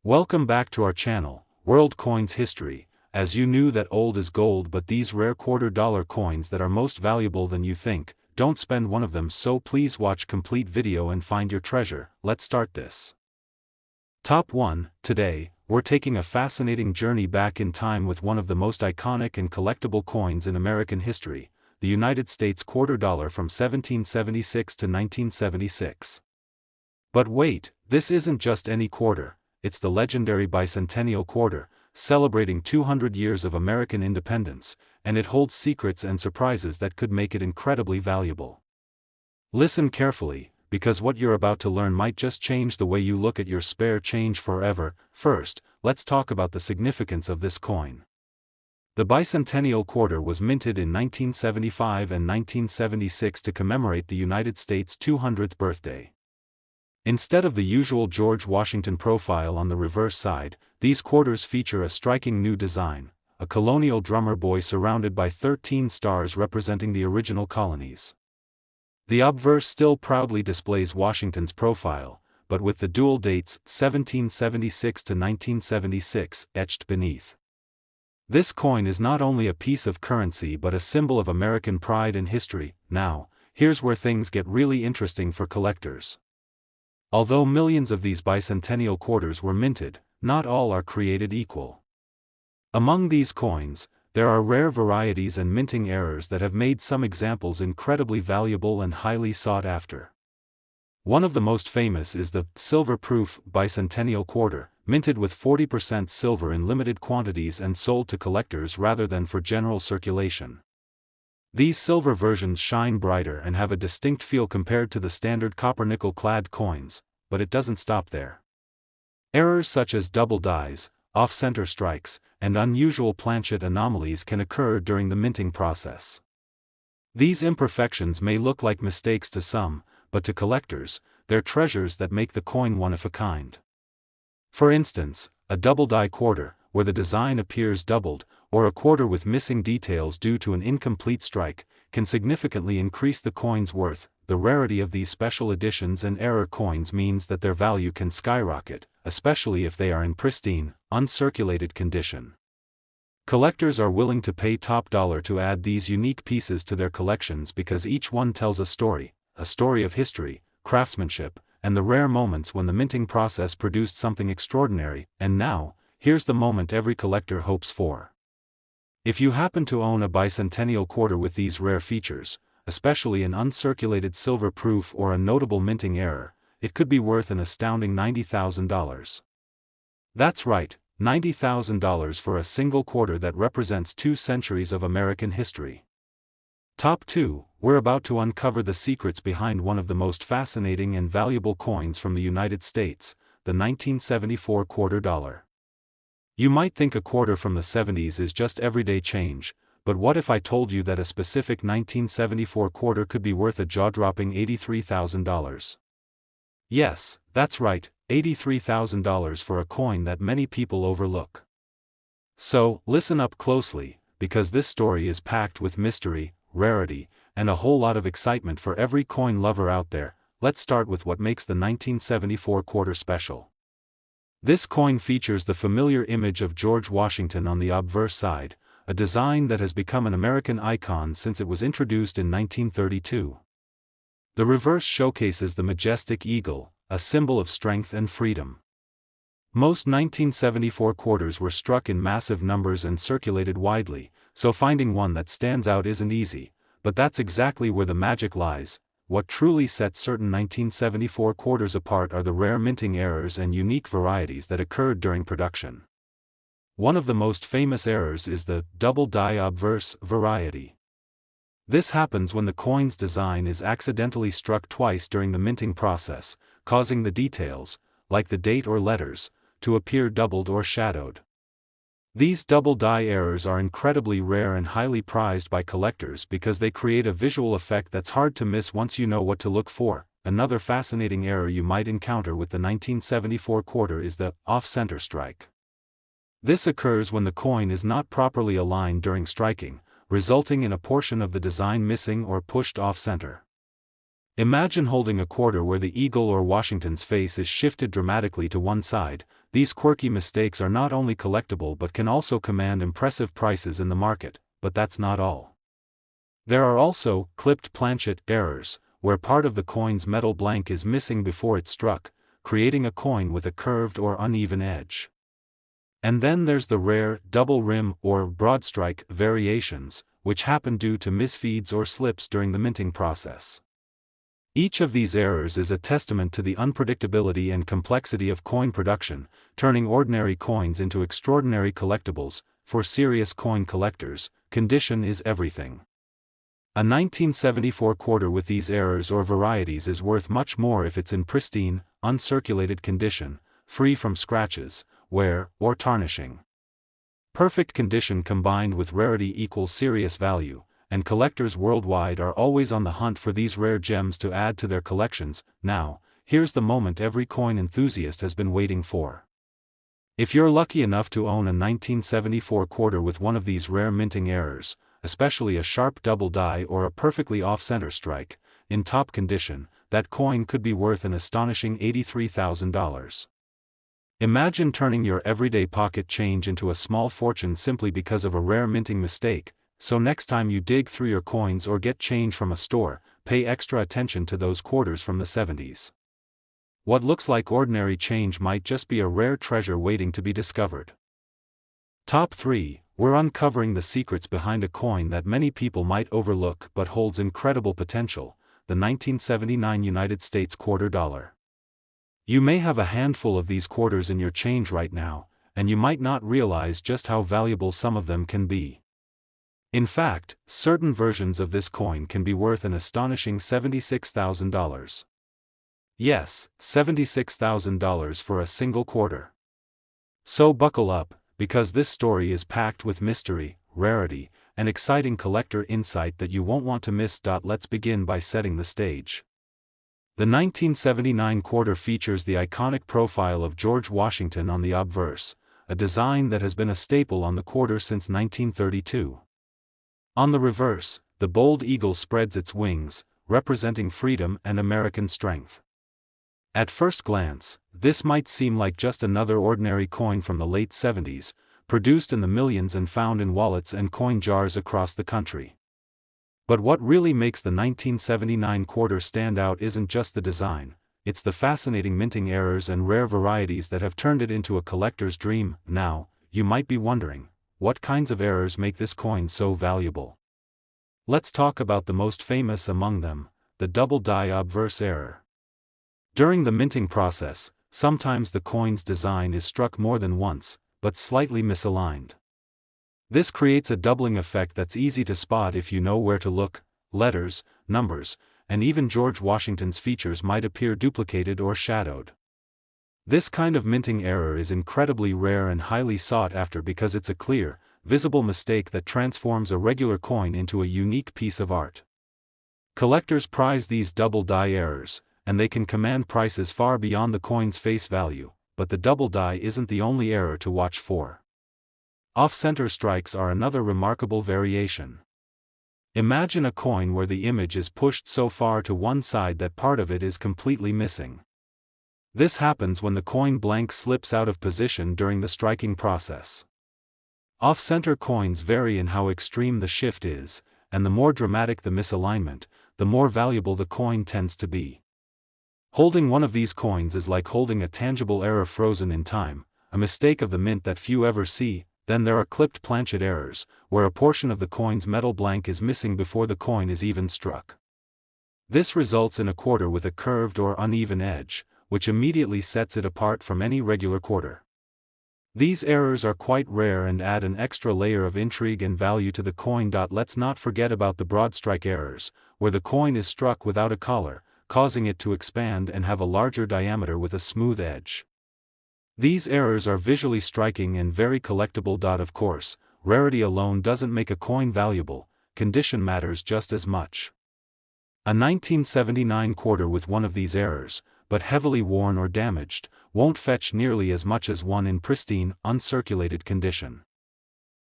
Welcome back to our channel, World Coins History. As you knew that old is gold, but these rare $quarter coins that are most valuable than you think, don't spend one of them, so please watch complete video and find your treasure. Let's start this. Top 1. Today, we're taking a fascinating journey back in time with one of the most iconic and collectible coins in American history, the United States $quarter from 1776 to 1976. But wait, this isn't just any quarter. It's the legendary bicentennial quarter, celebrating 200 years of American independence, and it holds secrets and surprises that could make it incredibly valuable. Listen carefully, because what you're about to learn might just change the way you look at your spare change forever. First, let's talk about the significance of this coin. The bicentennial quarter was minted in 1975 and 1976 to commemorate the United States' 200th birthday. Instead of the usual George Washington profile on the reverse side, these quarters feature a striking new design, a colonial drummer boy surrounded by 13 stars representing the original colonies. The obverse still proudly displays Washington's profile, but with the dual dates 1776 to 1976 etched beneath. This coin is not only a piece of currency but a symbol of American pride and history. Now, here's where things get really interesting for collectors. Although millions of these bicentennial quarters were minted, not all are created equal. Among these coins, there are rare varieties and minting errors that have made some examples incredibly valuable and highly sought after. One of the most famous is the silver-proof bicentennial quarter, minted with 40% silver in limited quantities and sold to collectors rather than for general circulation. These silver versions shine brighter and have a distinct feel compared to the standard copper-nickel clad coins, but it doesn't stop there. Errors such as double dies, off-center strikes, and unusual planchet anomalies can occur during the minting process. These imperfections may look like mistakes to some, but to collectors, they're treasures that make the coin one of a kind. For instance, a double die quarter, where the design appears doubled, or a quarter with missing details due to an incomplete strike, can significantly increase the coin's worth. The rarity of these special editions and error coins means that their value can skyrocket, especially if they are in pristine, uncirculated condition. Collectors are willing to pay top dollar to add these unique pieces to their collections because each one tells a story of history, craftsmanship, and the rare moments when the minting process produced something extraordinary. And now, here's the moment every collector hopes for. If you happen to own a bicentennial quarter with these rare features, especially an uncirculated silver proof or a notable minting error, it could be worth an astounding $90,000. That's right, $90,000 for a single quarter that represents 2 centuries of American history. Top 2, we're about to uncover the secrets behind one of the most fascinating and valuable coins from the United States, the 1974 $quarter. You might think a quarter from the 70s is just everyday change, but what if I told you that a specific 1974 quarter could be worth a jaw-dropping $83,000? Yes, that's right, $83,000 for a coin that many people overlook. So, listen up closely, because this story is packed with mystery, rarity, and a whole lot of excitement for every coin lover out there. Let's start with what makes the 1974 quarter special. This coin features the familiar image of George Washington on the obverse side, a design that has become an American icon since it was introduced in 1932. The reverse showcases the majestic eagle, a symbol of strength and freedom. Most 1974 quarters were struck in massive numbers and circulated widely, so finding one that stands out isn't easy, but that's exactly where the magic lies. What truly sets certain 1974 quarters apart are the rare minting errors and unique varieties that occurred during production. One of the most famous errors is the double die obverse variety. This happens when the coin's design is accidentally struck twice during the minting process, causing the details, like the date or letters, to appear doubled or shadowed. These double die errors are incredibly rare and highly prized by collectors because they create a visual effect that's hard to miss once you know what to look for. Another fascinating error you might encounter with the 1974 quarter is the off-center strike. This occurs when the coin is not properly aligned during striking, resulting in a portion of the design missing or pushed off-center. Imagine holding a quarter where the eagle or Washington's face is shifted dramatically to one side. these quirky mistakes are not only collectible but can also command impressive prices in the market, but that's not all. There are also clipped planchet errors, where part of the coin's metal blank is missing before it struck, creating a coin with a curved or uneven edge. And then there's the rare double rim or broadstrike variations, which happen due to misfeeds or slips during the minting process. Each of these errors is a testament to the unpredictability and complexity of coin production, turning ordinary coins into extraordinary collectibles. For serious coin collectors, condition is everything. A 1974 quarter with these errors or varieties is worth much more if it's in pristine, uncirculated condition, free from scratches, wear, or tarnishing. Perfect condition combined with rarity equals serious value, and collectors worldwide are always on the hunt for these rare gems to add to their collections. Now, here's the moment every coin enthusiast has been waiting for. If you're lucky enough to own a 1974 quarter with one of these rare minting errors, especially a sharp double die or a perfectly off-center strike, in top condition, that coin could be worth an astonishing $83,000. Imagine turning your everyday pocket change into a small fortune simply because of a rare minting mistake. So next time you dig through your coins or get change from a store, pay extra attention to those quarters from the 70s. What looks like ordinary change might just be a rare treasure waiting to be discovered. Top 3. We're uncovering the secrets behind a coin that many people might overlook but holds incredible potential, the 1979 United States quarter dollar. You may have a handful of these quarters in your change right now, and you might not realize just how valuable some of them can be. In fact, certain versions of this coin can be worth an astonishing $76,000. Yes, $76,000 for a single quarter. So buckle up, because this story is packed with mystery, rarity, and exciting collector insight that you won't want to miss. Let's begin by setting the stage. The 1979 quarter features the iconic profile of George Washington on the obverse, a design that has been a staple on the quarter since 1932. On the reverse, the bold eagle spreads its wings, representing freedom and American strength. At first glance, this might seem like just another ordinary coin from the late 70s, produced in the millions and found in wallets and coin jars across the country. But what really makes the 1979 quarter stand out isn't just the design, it's the fascinating minting errors and rare varieties that have turned it into a collector's dream. Now, you might be wondering, what kinds of errors make this coin so valuable? Let's talk about the most famous among them, the double die obverse error. During the minting process, sometimes the coin's design is struck more than once, but slightly misaligned. This creates a doubling effect that's easy to spot if you know where to look. Letters, numbers, and even George Washington's features might appear duplicated or shadowed. This kind of minting error is incredibly rare and highly sought after because it's a clear, visible mistake that transforms a regular coin into a unique piece of art. Collectors prize these double die errors, and they can command prices far beyond the coin's face value, but the double die isn't the only error to watch for. Off-center strikes are another remarkable variation. Imagine a coin where the image is pushed so far to one side that part of it is completely missing. This happens when the coin blank slips out of position during the striking process. Off-center coins vary in how extreme the shift is, and the more dramatic the misalignment, the more valuable the coin tends to be. Holding one of these coins is like holding a tangible error frozen in time, a mistake of the mint that few ever see. Then there are clipped planchet errors, where a portion of the coin's metal blank is missing before the coin is even struck. This results in a quarter with a curved or uneven edge, which immediately sets it apart from any regular quarter. These errors are quite rare and add an extra layer of intrigue and value to the coin. Let's not forget about the broadstrike errors, where the coin is struck without a collar, causing it to expand and have a larger diameter with a smooth edge. These errors are visually striking and very collectible. Of course, rarity alone doesn't make a coin valuable, condition matters just as much. A 1979 quarter with one of these errors, but heavily worn or damaged, won't fetch nearly as much as one in pristine, uncirculated condition.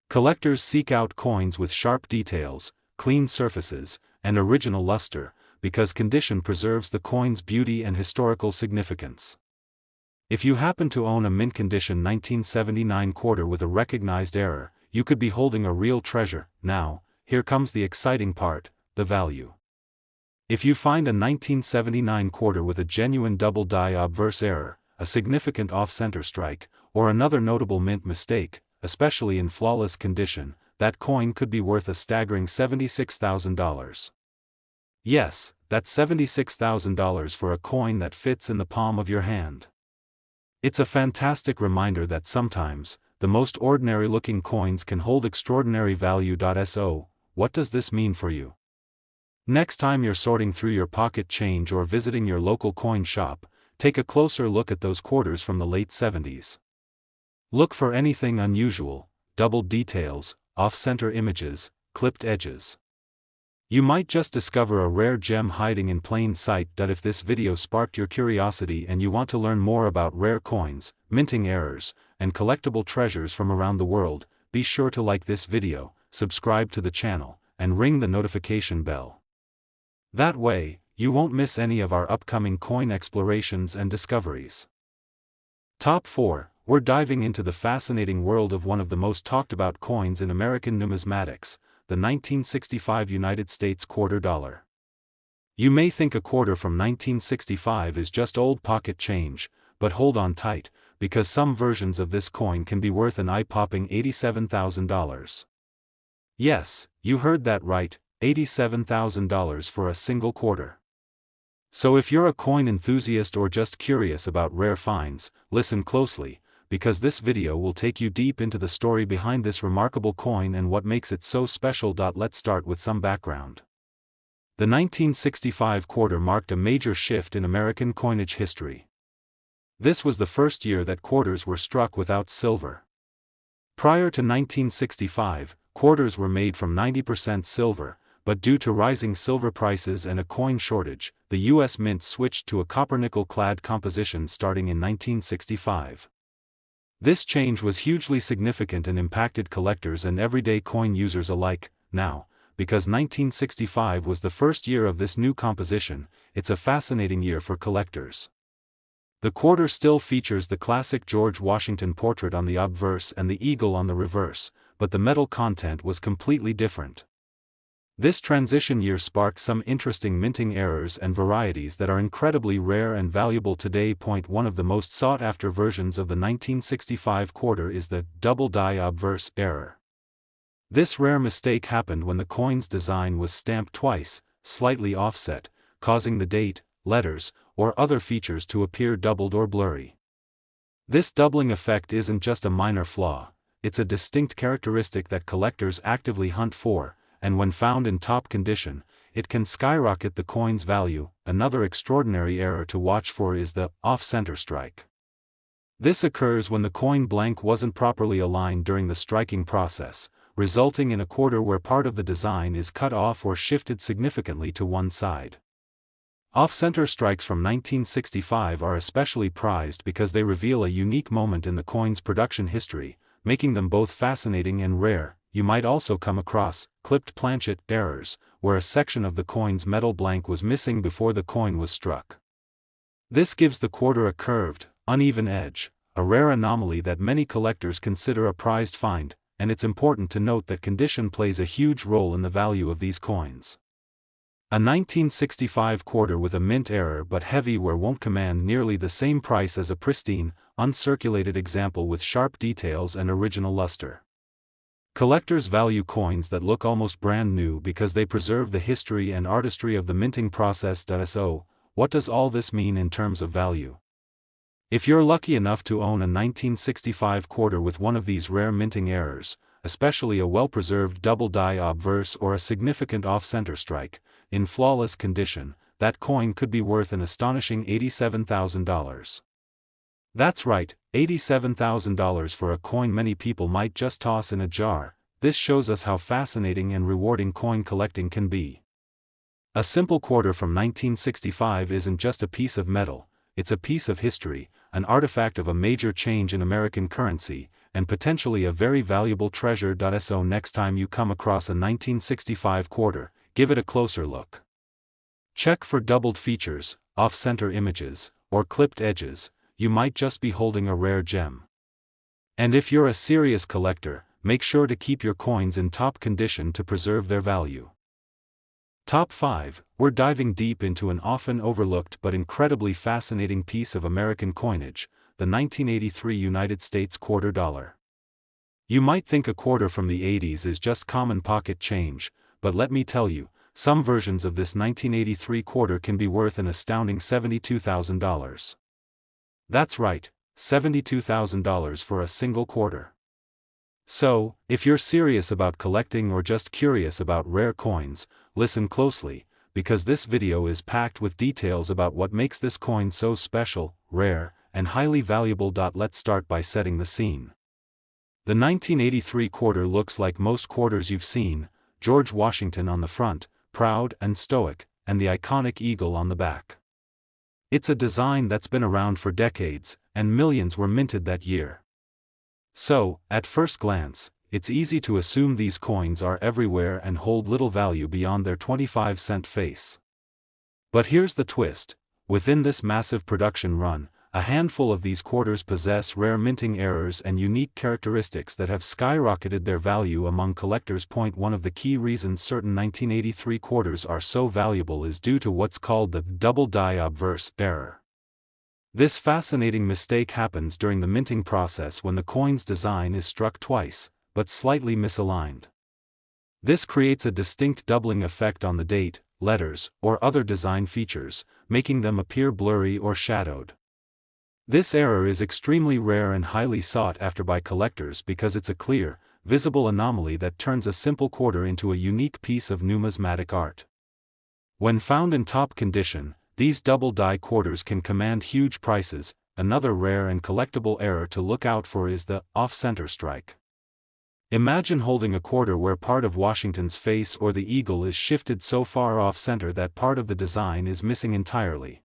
Collectors seek out coins with sharp details, clean surfaces, and original luster, because condition preserves the coin's beauty and historical significance. If you happen to own a mint condition 1979 quarter with a recognized error, you could be holding a real treasure. Now, here comes the exciting part, the value. If you find a 1979 quarter with a genuine double die obverse error, a significant off-center strike, or another notable mint mistake, especially in flawless condition, that coin could be worth a staggering $76,000. Yes, that's $76,000 for a coin that fits in the palm of your hand. It's a fantastic reminder that sometimes, the most ordinary-looking coins can hold extraordinary value. So, what does this mean for you? Next time you're sorting through your pocket change or visiting your local coin shop, take a closer look at those quarters from the late 70s. Look for anything unusual, doubled details, off-center images, clipped edges. You might just discover a rare gem hiding in plain sight. If this video sparked your curiosity and you want to learn more about rare coins, minting errors, and collectible treasures from around the world, be sure to like this video, subscribe to the channel, and ring the notification bell. That way, you won't miss any of our upcoming coin explorations and discoveries. Top 4, we're diving into the fascinating world of one of the most talked about coins in American numismatics, the 1965 United States quarter dollar. You may think a quarter from 1965 is just old pocket change, but hold on tight, because some versions of this coin can be worth an eye-popping $87,000. Yes, you heard that right, $87,000 for a single quarter. So if you're a coin enthusiast or just curious about rare finds, listen closely, because this video will take you deep into the story behind this remarkable coin and what makes it so special. Let's start with some background. The 1965 quarter marked a major shift in American coinage history. This was the first year that quarters were struck without silver. Prior to 1965, quarters were made from 90% silver, but due to rising silver prices and a coin shortage, the U.S. Mint switched to a copper-nickel-clad composition starting in 1965. This change was hugely significant and impacted collectors and everyday coin users alike. Now, because 1965 was the first year of this new composition, it's a fascinating year for collectors. The quarter still features the classic George Washington portrait on the obverse and the eagle on the reverse, but the metal content was completely different. This transition year sparked some interesting minting errors and varieties that are incredibly rare and valuable today. One of the most sought-after versions of the 1965 quarter is the double die obverse error. This rare mistake happened when the coin's design was stamped twice, slightly offset, causing the date, letters, or other features to appear doubled or blurry. This doubling effect isn't just a minor flaw, it's a distinct characteristic that collectors actively hunt for, and when found in top condition, it can skyrocket the coin's value. Another extraordinary error to watch for is the off-center strike. This occurs when the coin blank wasn't properly aligned during the striking process, resulting in a quarter where part of the design is cut off or shifted significantly to one side. Off-center strikes from 1965 are especially prized because they reveal a unique moment in the coin's production history, making them both fascinating and rare. You might also come across clipped planchet errors, where a section of the coin's metal blank was missing before the coin was struck. This gives the quarter a curved, uneven edge, a rare anomaly that many collectors consider a prized find, and it's important to note that condition plays a huge role in the value of these coins. A 1965 quarter with a mint error but heavy wear won't command nearly the same price as a pristine, uncirculated example with sharp details and original luster. Collectors value coins that look almost brand new because they preserve the history and artistry of the minting process. So, what does all this mean in terms of value? If you're lucky enough to own a 1965 quarter with one of these rare minting errors, especially a well-preserved double die obverse or a significant off-center strike, in flawless condition, that coin could be worth an astonishing $87,000. That's right, $87,000 for a coin many people might just toss in a jar. This shows us how fascinating and rewarding coin collecting can be. A simple quarter from 1965 isn't just a piece of metal, it's a piece of history, an artifact of a major change in American currency, and potentially a very valuable treasure. So next time you come across a 1965 quarter, give it a closer look. Check for doubled features, off-center images, or clipped edges. you might just be holding a rare gem. And if you're a serious collector, make sure to keep your coins in top condition to preserve their value. Top 5, we're diving deep into an often overlooked but incredibly fascinating piece of American coinage, the 1983 United States quarter dollar. You might think a quarter from the 80s is just common pocket change, but let me tell you, some versions of this 1983 quarter can be worth an astounding $72,000. That's right, $72,000 for a single quarter. So, if you're serious about collecting or just curious about rare coins, listen closely, because this video is packed with details about what makes this coin so special, rare, and highly valuable. Let's start by setting the scene. The 1983 quarter looks like most quarters you've seen: George Washington on the front, proud and stoic, and the iconic eagle on the back. It's a design that's been around for decades, and millions were minted that year. So, at first glance, it's easy to assume these coins are everywhere and hold little value beyond their 25-cent face. But here's the twist: within this massive production run, a handful of these quarters possess rare minting errors and unique characteristics that have skyrocketed their value among collectors. One of the key reasons certain 1983 quarters are so valuable is due to what's called the double die obverse error. This fascinating mistake happens during the minting process when the coin's design is struck twice, but slightly misaligned. This creates a distinct doubling effect on the date, letters, or other design features, making them appear blurry or shadowed. This error is extremely rare and highly sought after by collectors because it's a clear, visible anomaly that turns a simple quarter into a unique piece of numismatic art. When found in top condition, these double die quarters can command huge prices. Another rare and collectible error to look out for is the off-center strike. Imagine holding a quarter where part of Washington's face or the eagle is shifted so far off-center that part of the design is missing entirely.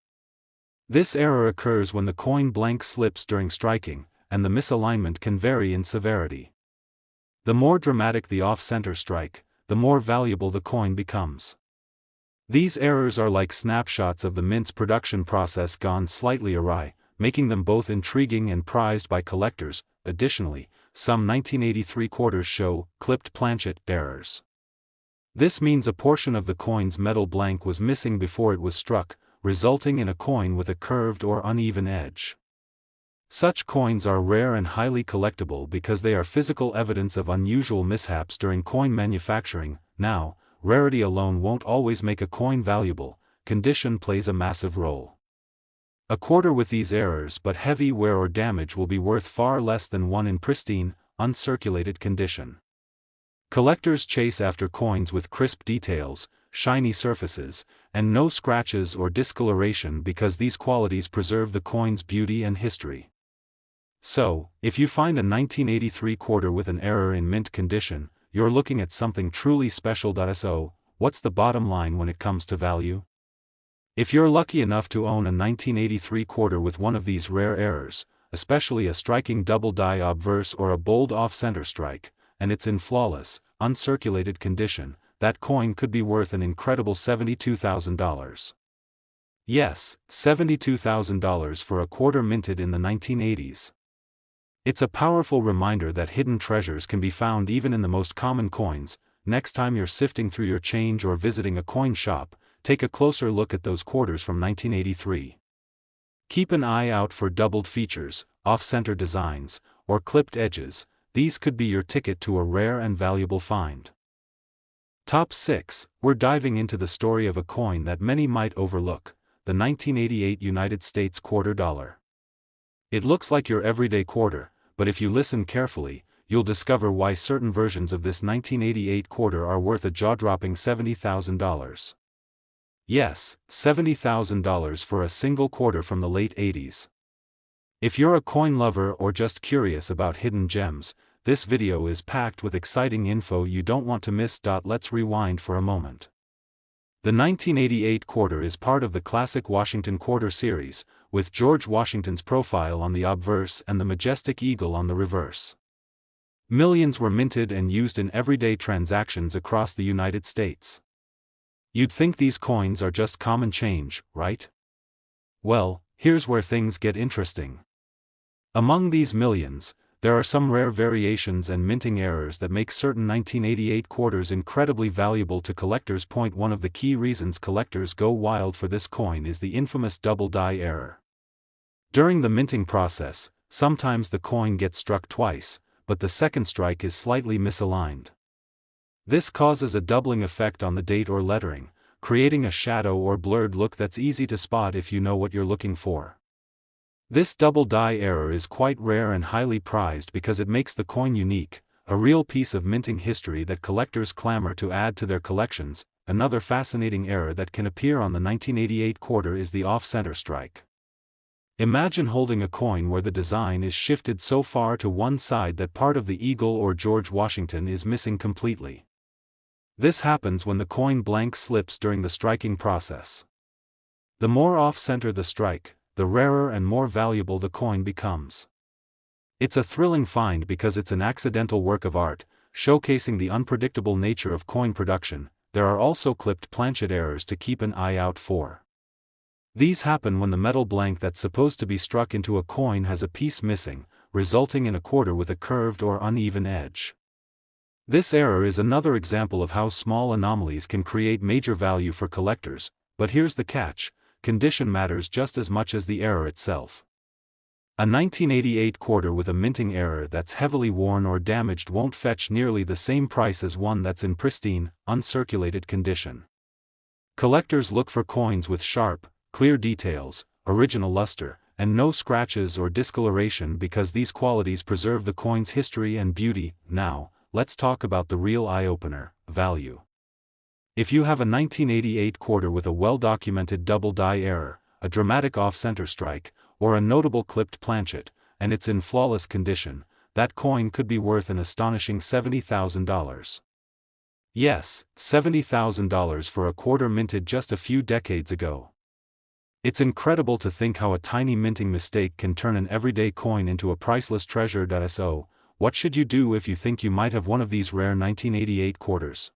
This error occurs when the coin blank slips during striking, and the misalignment can vary in severity. The more dramatic the off-center strike, the more valuable the coin becomes. These errors are like snapshots of the mint's production process gone slightly awry, making them both intriguing and prized by collectors. Additionally, some 1983 quarters show clipped planchet errors. This means a portion of the coin's metal blank was missing before it was struck, resulting in a coin with a curved or uneven edge. Such coins are rare and highly collectible because they are physical evidence of unusual mishaps during coin manufacturing. Now, rarity alone won't always make a coin valuable; condition plays a massive role. A quarter with these errors but heavy wear or damage will be worth far less than one in pristine, uncirculated condition. Collectors chase after coins with crisp details, shiny surfaces, and no scratches or discoloration because these qualities preserve the coin's beauty and history. So, if you find a 1983 quarter with an error in mint condition, you're looking at something truly special. So, what's the bottom line when it comes to value? If you're lucky enough to own a 1983 quarter with one of these rare errors, especially a striking double die obverse or a bold off-center strike, and it's in flawless, uncirculated condition, that coin could be worth an incredible $72,000. Yes, $72,000 for a quarter minted in the 1980s. It's a powerful reminder that hidden treasures can be found even in the most common coins. Next time you're sifting through your change or visiting a coin shop, take a closer look at those quarters from 1983. Keep an eye out for doubled features, off-center designs, or clipped edges. These could be your ticket to a rare and valuable find. Top 6, we're diving into the story of a coin that many might overlook, the 1988 United States quarter dollar. It looks like your everyday quarter, but if you listen carefully, you'll discover why certain versions of this 1988 quarter are worth a jaw-dropping $70,000. Yes, $70,000 for a single quarter from the late 80s. If you're a coin lover or just curious about hidden gems, this video is packed with exciting info you don't want to miss. Let's rewind for a moment. The 1988 quarter is part of the classic Washington quarter series, with George Washington's profile on the obverse and the majestic eagle on the reverse. Millions were minted and used in everyday transactions across the United States. You'd think these coins are just common change, right? Well, here's where things get interesting. Among these millions, there are some rare variations and minting errors that make certain 1988 quarters incredibly valuable to collectors. One of the key reasons collectors go wild for this coin is the infamous double die error. During the minting process, sometimes the coin gets struck twice, but the second strike is slightly misaligned. This causes a doubling effect on the date or lettering, creating a shadow or blurred look that's easy to spot if you know what you're looking for. This double die error is quite rare and highly prized because it makes the coin unique, a real piece of minting history that collectors clamor to add to their collections. Another fascinating error that can appear on the 1988 quarter is the off-center strike. Imagine holding a coin where the design is shifted so far to one side that part of the eagle or George Washington is missing completely. This happens when the coin blank slips during the striking process. The more off-center the strike, the rarer and more valuable the coin becomes. It's a thrilling find because it's an accidental work of art, showcasing the unpredictable nature of coin production. There are also clipped planchet errors to keep an eye out for. These happen when the metal blank that's supposed to be struck into a coin has a piece missing, resulting in a quarter with a curved or uneven edge. This error is another example of how small anomalies can create major value for collectors, but here's the catch: condition matters just as much as the error itself. A 1988 quarter with a minting error that's heavily worn or damaged won't fetch nearly the same price as one that's in pristine, uncirculated condition. Collectors look for coins with sharp, clear details, original luster, and no scratches or discoloration because these qualities preserve the coin's history and beauty. Now, let's talk about the real eye-opener: value. If you have a 1988 quarter with a well-documented double die error, a dramatic off-center strike, or a notable clipped planchet, and it's in flawless condition, that coin could be worth an astonishing $70,000. Yes, $70,000 for a quarter minted just a few decades ago. It's incredible to think how a tiny minting mistake can turn an everyday coin into a priceless treasure. So, what should you do if you think you might have one of these rare 1988 quarters?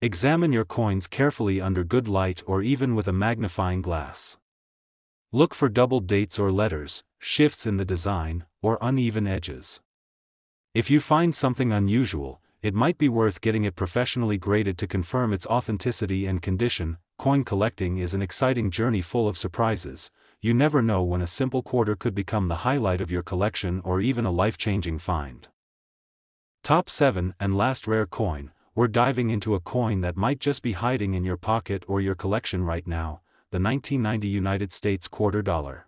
Examine your coins carefully under good light or even with a magnifying glass. Look for doubled dates or letters, shifts in the design, or uneven edges. If you find something unusual, it might be worth getting it professionally graded to confirm its authenticity and condition. Coin collecting is an exciting journey full of surprises. You never know when a simple quarter could become the highlight of your collection or even a life-changing find. Top 7 and last rare coin. We're diving into a coin that might just be hiding in your pocket or your collection right now: the 1990 United States quarter dollar.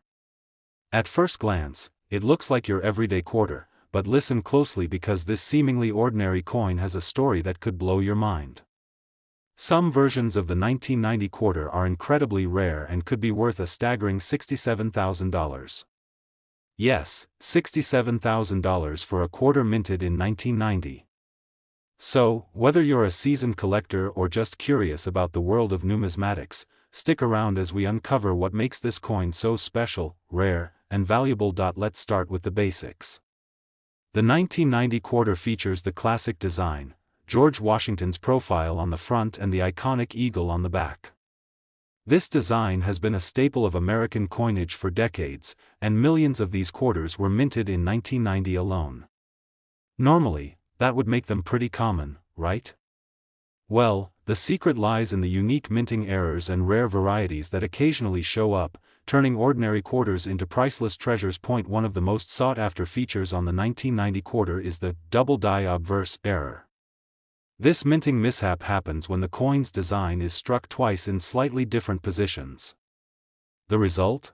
At first glance, it looks like your everyday quarter, but listen closely because this seemingly ordinary coin has a story that could blow your mind. Some versions of the 1990 quarter are incredibly rare and could be worth a staggering $67,000. Yes, $67,000 for a quarter minted in 1990. So, whether you're a seasoned collector or just curious about the world of numismatics, stick around as we uncover what makes this coin so special, rare, and valuable. Let's start with the basics. The 1990 quarter features the classic design: George Washington's profile on the front and the iconic eagle on the back. This design has been a staple of American coinage for decades, and millions of these quarters were minted in 1990 alone. Normally, that would make them pretty common, right? Well, the secret lies in the unique minting errors and rare varieties that occasionally show up, turning ordinary quarters into priceless treasures. One of the most sought-after features on the 1990 quarter is the double die obverse error. This minting mishap happens when the coin's design is struck twice in slightly different positions. The result?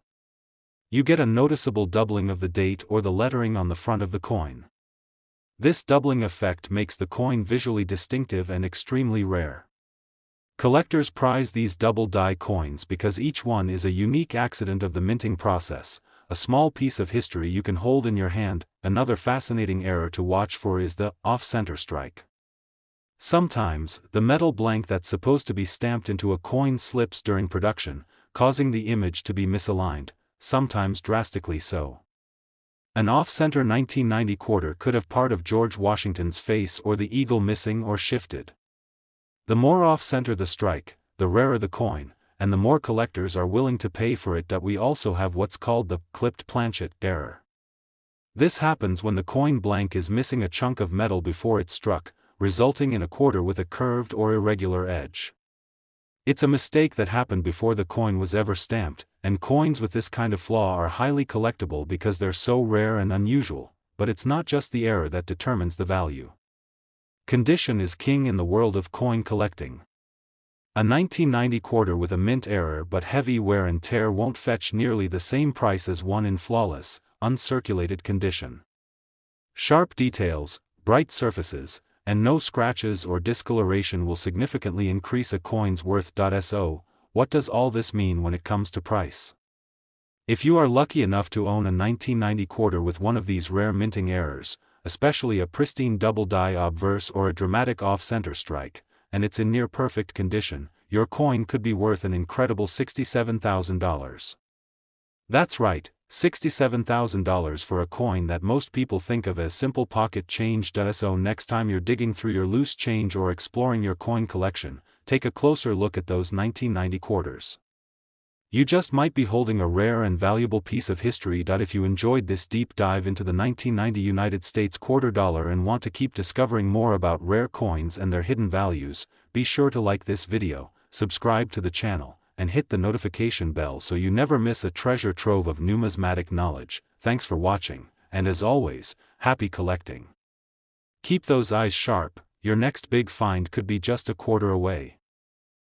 You get a noticeable doubling of the date or the lettering on the front of the coin. This doubling effect makes the coin visually distinctive and extremely rare. Collectors prize these double die coins because each one is a unique accident of the minting process, a small piece of history you can hold in your hand. Another fascinating error to watch for is the off-center strike. Sometimes, the metal blank that's supposed to be stamped into a coin slips during production, causing the image to be misaligned, sometimes drastically so. An off-center 1990 quarter could have part of George Washington's face or the eagle missing or shifted. The more off-center the strike, the rarer the coin, and the more collectors are willing to pay for it. We also have what's called the clipped planchet error. This happens when the coin blank is missing a chunk of metal before it struck, resulting in a quarter with a curved or irregular edge. It's a mistake that happened before the coin was ever stamped, and coins with this kind of flaw are highly collectible because they're so rare and unusual, but it's not just the error that determines the value. Condition is king in the world of coin collecting. A 1990 quarter with a mint error but heavy wear and tear won't fetch nearly the same price as one in flawless, uncirculated condition. Sharp details, bright surfaces, and no scratches or discoloration will significantly increase a coin's worth. So, what does all this mean when it comes to price? If you are lucky enough to own a 1990 quarter with one of these rare minting errors, especially a pristine double die obverse or a dramatic off-center strike, and it's in near-perfect condition, your coin could be worth an incredible $67,000. That's right, $67,000 for a coin that most people think of as simple pocket change. So next time you're digging through your loose change or exploring your coin collection, take a closer look at those 1990 quarters. You just might be holding a rare and valuable piece of history. If you enjoyed this deep dive into the 1990 United States quarter dollar and want to keep discovering more about rare coins and their hidden values, be sure to like this video, subscribe to the channel, and hit the notification bell so you never miss a treasure trove of numismatic knowledge. Thanks for watching, and as always, happy collecting. Keep those eyes sharp, your next big find could be just a quarter away.